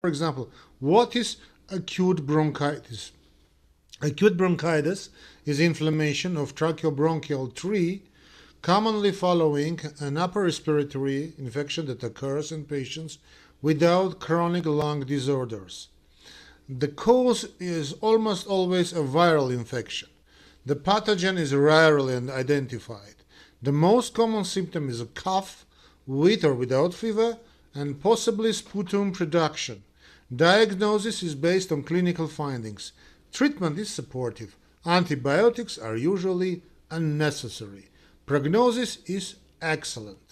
For example, what is acute bronchitis? Acute bronchitis is inflammation of tracheobronchial tree, commonly following an upper respiratory infection that occurs in patients without chronic lung disorders. The cause is almost always a viral infection. The pathogen is rarely identified. The most common symptom is a cough, with or without fever, and possibly sputum production. Diagnosis is based on clinical findings. Treatment is supportive. Antibiotics are usually unnecessary. Prognosis is excellent.